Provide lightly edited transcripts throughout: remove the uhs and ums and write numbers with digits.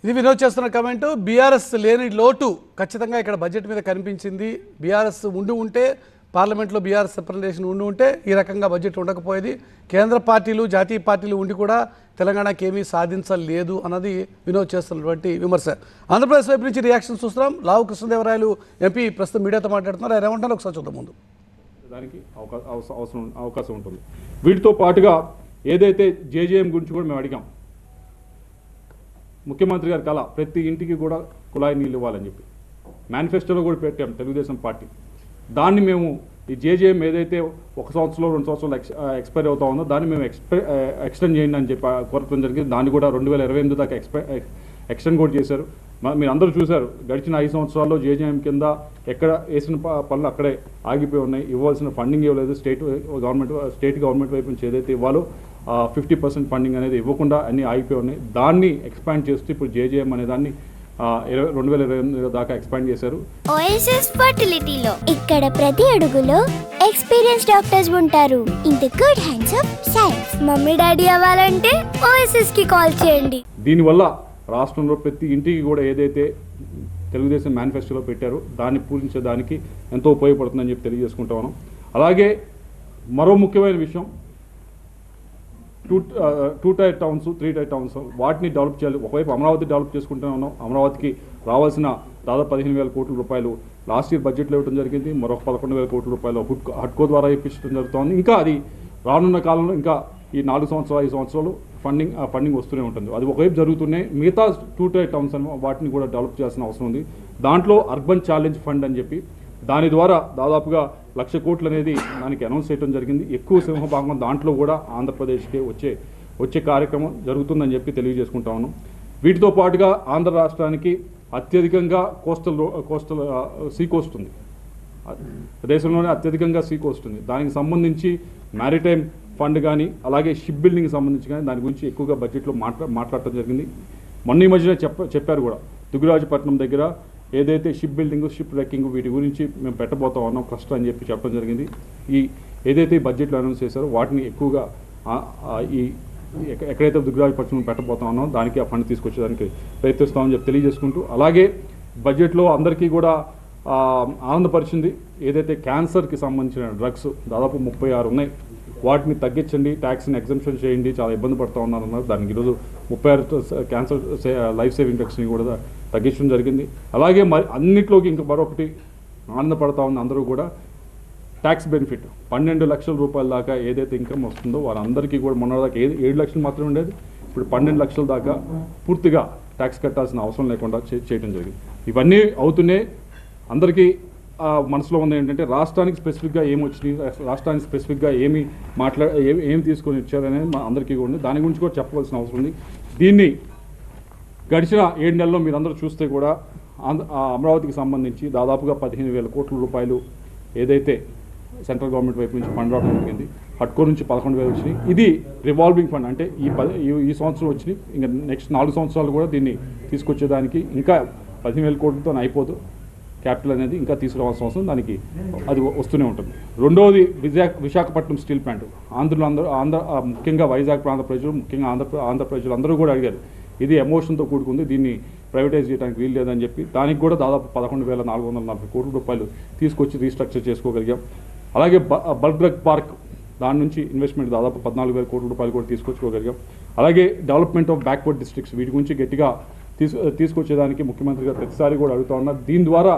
ఇది వినోద్ చేస్తున్న comment. BRS లేని లోటు ఖచ్చితంగా ఇక్కడ బడ్జెట్ మీద కనిపించింది. బీఆర్ఎస్ ఉంటే పార్లమెంట్లో బీఆర్ఎస్ రిప్రజెంటేషన్ ఉంటే ఈ రకంగా బడ్జెట్ ఉండకపోయేది. కేంద్ర పార్టీలు జాతీయ పార్టీలు ఉండి కూడా తెలంగాణకి ఏమీ సాధించలేదు అన్నది వినోద్ చేస్తున్నటువంటి విమర్శ. ఆంధ్రప్రదేశ్ వైపు నుంచి రియాక్షన్ చూస్తున్నాం. లావు కృష్ణదేవరాయలు ఎంపీ ప్రస్తుతం మీడియాతో మాట్లాడుతున్నారు. ఆయన ఏమంటారో ఒకసారి చూద్దాం. ముందు దానికి అవకాశం ఉంటుంది. వీటితో పాటుగా ఏదైతే జేజేఎం గురించి కూడా మేము అడిగాం. ముఖ్యమంత్రి గారి కళ ప్రతి ఇంటికి కూడా కుళాయి నీళ్ళు ఇవ్వాలని చెప్పి మేనిఫెస్టోలో కూడా పెట్టాం తెలుగుదేశం పార్టీ. దాన్ని మేము ఈ జేజేఎం ఏదైతే 1 సంవత్సరంలో 2 సంవత్సరాలు ఎక్స్పైర్ అవుతా ఉందో దాన్ని మేము ఎక్స్టెండ్ చేయండి అని చెప్పి కోరటం జరిగింది. దాన్ని కూడా 2028 దాకా ఎక్స్టెండ్ కూడా చేశారు. మీరు అందరూ చూశారు, గడిచిన 5 సంవత్సరాల్లో జేజేఎం కింద ఎక్కడ వేసిన పనులు అక్కడే ఆగిపోయి ఉన్నాయి. ఇవ్వాల్సిన ఫండింగ్ ఇవ్వలేదు. స్టేట్ గవర్నమెంట్ వైపు నుంచి ఏదైతే ఇవ్వాలో 50% ఫండింగ్ అనేది ఇవ్వకుండా అన్నీ ఆగిపోయి ఉన్నాయి. దాన్ని ఎక్స్పాండ్ చేస్తూ ఇప్పుడు జేజేఎం అనే దాన్ని 2028 దాకా ఎక్స్పాండ్ చేశారు. ఓఎస్ఎస్ ఫర్టిలిటీలో ఇక్కడ ప్రతి అడుగులో ఎక్స్పీరియన్స్ డాక్టర్స్ ఉంటారు. In the good hands of science. Mummy daddy అవ్వాలంటే ఓఎస్ఎస్ కి కాల్ చేయండి. దీనివల్ల రాష్ట్రంలో ప్రతి ఇంటికి కూడా ఏదైతే తెలుగుదేశం మేనిఫెస్టోలో పెట్టారో దాన్ని పూరించేదానికి ఎంతో ఉపయోగపడుతుందని చెప్పి తెలియజేసుకుంటా ఉన్నాం. అలాగే మరో ముఖ్యమైన విషయం, 2 టైర్ టౌన్స్ 3 టైర్ టౌన్స్ వాటిని డెవలప్ చేయాలి. ఒకవైపు అమరావతి డెవలప్ చేసుకుంటూనే ఉన్నాం. అమరావతికి రావాల్సిన దాదాపు 15,000 కోట్ల రూపాయలు లాస్ట్ ఇయర్ బడ్జెట్లో ఇవ్వడం జరిగింది. మరొక 11,000 కోట్ల రూపాయలు హడ్కో ద్వారా ఇప్పించడం జరుగుతుంది. ఇంకా అది రానున్న కాలంలో ఇంకా ఈ 4 సంవత్సరాలు 5 సంవత్సరాలు ఫండింగ్ వస్తూనే ఉంటుంది. అది ఒకవైపు జరుగుతున్నాయి. మిగతా 2 టైర్ టౌన్స్ వాటిని కూడా డెవలప్ చేయాల్సిన అవసరం ఉంది. దాంట్లో అర్బన్ ఛాలెంజ్ ఫండ్ అని చెప్పి దాని ద్వారా దాదాపుగా 1,00,000 కోట్లు అనేది దానికి అనౌన్స్ చేయడం జరిగింది. ఎక్కువ సింహభాగం దాంట్లో కూడా ఆంధ్రప్రదేశ్కి వచ్చే కార్యక్రమం జరుగుతుందని చెప్పి తెలియజేసుకుంటా ఉన్నాం. వీటితో పాటుగా ఆంధ్ర రాష్ట్రానికి అత్యధికంగా కోస్టల్ సీ కోస్ట్ ఉంది. దేశంలోనే అత్యధికంగా సీ కోస్ట్ ఉంది. దానికి సంబంధించి మ్యారిటైమ్ ఫండ్ కానీ అలాగే షిప్ బిల్డింగ్కి సంబంధించి కానీ దాని గురించి ఎక్కువగా బడ్జెట్లో మాట్లాడటం జరిగింది. మొన్న ఈ మధ్యన చెప్పారు కూడా, దుగ్గరాజపట్నం దగ్గర ఏదైతే షిప్ బిల్డింగ్ షిప్ రెక్కింగ్ వీటి గురించి మేము పెట్టబోతా ఉన్నాం ఫస్ట్ అని చెప్పి చెప్పడం జరిగింది. ఏదైతే బడ్జెట్లో అనౌన్స్ చేశారో వాటిని ఎక్కువగా ఎక్కడైతే దుగ్గరాజపట్నం పెట్టబోతా ఉన్నామో దానికి ఆ ఫండ్ తీసుకొచ్చేదానికి ప్రయత్నిస్తామని చెప్పి తెలియజేసుకుంటూ, అలాగే బడ్జెట్లో అందరికీ కూడా ఆనందపరిచింది ఏదైతే క్యాన్సర్కి సంబంధించిన డ్రగ్స్ దాదాపు 36 ఉన్నాయి. వాటిని తగ్గించండి, ట్యాక్స్ని ఎగ్జంప్షన్ చేయండి, చాలా ఇబ్బంది పడుతూ ఉన్నారన్నారు. దానికి ఈరోజు 36 క్యాన్సర్ లైఫ్ సేవింగ్ డ్రగ్స్ని కూడా తగ్గించడం జరిగింది. అలాగే అన్నిట్లోకి ఇంకా మరొకటి ఆనందపడతా ఉంది అందరూ కూడా, ట్యాక్స్ బెనిఫిట్ 12 లక్షల రూపాయల దాకా ఏదైతే ఇన్కమ్ వస్తుందో వాళ్ళందరికీ కూడా మొన్నదాకా 7 లక్షలు మాత్రమే ఉండేది, ఇప్పుడు 12 లక్షల దాకా పూర్తిగా ట్యాక్స్ కట్టాల్సిన అవసరం లేకుండా చేయడం జరిగింది. ఇవన్నీ అవుతున్నాయి. అందరికీ మనసులో ఉంది ఏంటంటే రాష్ట్రానికి స్పెసిఫిక్గా ఏమి వచ్చినాయి, రాష్ట్రానికి స్పెసిఫిక్గా ఏమి తీసుకొని ఇచ్చారనేది మా అందరికీ కూడా ఉంది. దాని గురించి కూడా చెప్పవలసిన అవసరం ఉంది. దీన్ని గడిచిన 7 నెలల్లో మీరందరూ చూస్తే కూడా అమరావతికి సంబంధించి దాదాపుగా 15,000 కోట్ల రూపాయలు ఏదైతే సెంట్రల్ గవర్నమెంట్ వైపు నుంచి ఫండ్ రావడం జరిగింది. హడ్కో నుంచి 11,000 వచ్చినాయి. ఇది రివాల్వింగ్ ఫండ్, అంటే ఈ సంవత్సరం వచ్చినాయి. ఇంకా నెక్స్ట్ 4 సంవత్సరాలు కూడా దీన్ని తీసుకొచ్చేదానికి ఇంకా 15,000 కోట్లతో అయిపోదు. క్యాపిటల్ అనేది ఇంకా తీసుకురావాల్సిన అవసరం దానికి అది వస్తూనే ఉంటుంది. రెండవది విశాఖపట్నం స్టీల్ ప్లాంట్. ముఖ్యంగా వైజాగ్ ప్రాంత ప్రజలు, ముఖ్యంగా ఆంధ్ర ప్రజలు అందరూ కూడా అడిగారు, ఇది ఎమోషన్తో కూడుకుంది, దీన్ని ప్రైవేటైజ్ చేయడానికి వీలు లేదని చెప్పి దానికి కూడా దాదాపు 11,440 కోట్ల రూపాయలు తీసుకొచ్చి రీస్ట్రక్చర్ చేసుకోగలిగాం. అలాగే బల్క్ డ్రగ్ పార్క్, దాని నుంచి ఇన్వెస్ట్మెంట్ దాదాపు 14,000 కోట్ల రూపాయలు కూడా తీసుకొచ్చుకోగలిగాం. అలాగే డెవలప్మెంట్ ఆఫ్ బ్యాక్వర్డ్ డిస్ట్రిక్ట్స్, వీటి గురించి గట్టిగా తీసుకొచ్చేదానికి ముఖ్యమంత్రి గారు ప్రతిసారి కూడా అడుగుతూ ఉన్నారు. దీని ద్వారా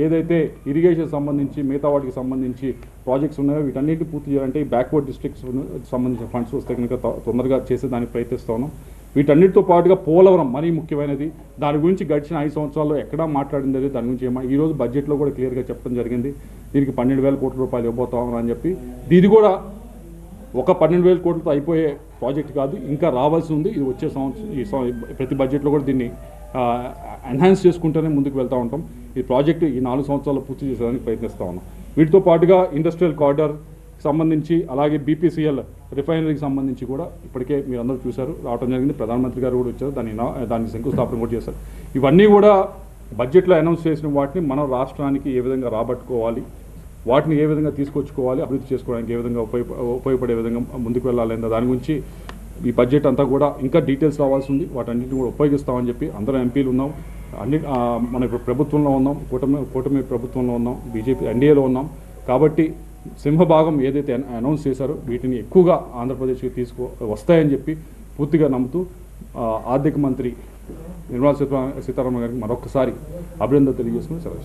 ఏదైతే ఇరిగేషన్ సంబంధించి మిగతా వాటికి సంబంధించి ప్రాజెక్ట్స్ ఉన్నాయో వీటన్నిటిని పూర్తి చేయాలంటే ఈ బ్యాక్వర్డ్ డిస్ట్రిక్ట్స్ సంబంధించిన ఫండ్స్ వస్తే కనుక తొందరగా చేసేదానికి ప్రయత్నిస్తూ ఉన్నాం. వీటన్నిటితో పాటుగా పోలవరం మరీ ముఖ్యమైనది. దాని గురించి గడిచిన 5 సంవత్సరాల్లో ఎక్కడా మాట్లాడింది దాని గురించి ఈరోజు బడ్జెట్లో కూడా క్లియర్గా చెప్పడం జరిగింది. దీనికి 12,000 కోట్ల రూపాయలు ఇవ్వబోతామని అని చెప్పి, ఇది కూడా ఒక 12,000 కోట్లతో అయిపోయే ప్రాజెక్ట్ కాదు, ఇంకా రావాల్సి ఉంది. ఇది వచ్చే సంవత్సరం ప్రతి బడ్జెట్లో కూడా దీన్ని ఎన్హాన్స్ చేసుకుంటూనే ముందుకు వెళ్తూ ఉంటాం. ఈ ప్రాజెక్టు ఈ 4 సంవత్సరాలు పూర్తి చేసేదానికి ప్రయత్నిస్తూ ఉన్నాం. వీటితో పాటుగా ఇండస్ట్రియల్ కారిడార్ సంబంధించి, అలాగే బీపీసీఎల్ రిఫైనరీకి సంబంధించి కూడా ఇప్పటికే మీరు అందరూ చూశారు, రావడం జరిగింది. ప్రధానమంత్రి గారు కూడా వచ్చారు, దానికి శంకుస్థాపన కూడా చేశారు. ఇవన్నీ కూడా బడ్జెట్లో అనౌన్స్ చేసిన వాటిని మనం రాష్ట్రానికి ఏ విధంగా రాబట్టుకోవాలి, వాటిని ఏ విధంగా తీసుకొచ్చుకోవాలి, అభివృద్ధి చేసుకోవడానికి ఏ విధంగా ఉపయోగపడే విధంగా ముందుకు వెళ్ళాలి అన్న దాని గురించి ఈ బడ్జెట్ అంతా కూడా ఇంకా డీటెయిల్స్ రావాల్సి ఉంది, వాటన్నిటిని కూడా ఉపయోగిస్తామని చెప్పి అందరం ఎంపీలు ఉన్నాం, మన ఇప్పుడు ప్రభుత్వంలో ఉన్నాం, కూటమి ప్రభుత్వంలో ఉన్నాం, బీజేపీ ఎన్డీఏలో ఉన్నాం. కాబట్టి సింహభాగం ఏదైతే అనౌన్స్ చేశారో వీటిని ఎక్కువగా ఆంధ్రప్రదేశ్కి వస్తాయని చెప్పి పూర్తిగా నమ్ముతూ ఆర్థిక మంత్రి నిర్మలా సీతారామన్ గారికి మరొకసారి అభినందన తెలియజేసుకుని సెలవు.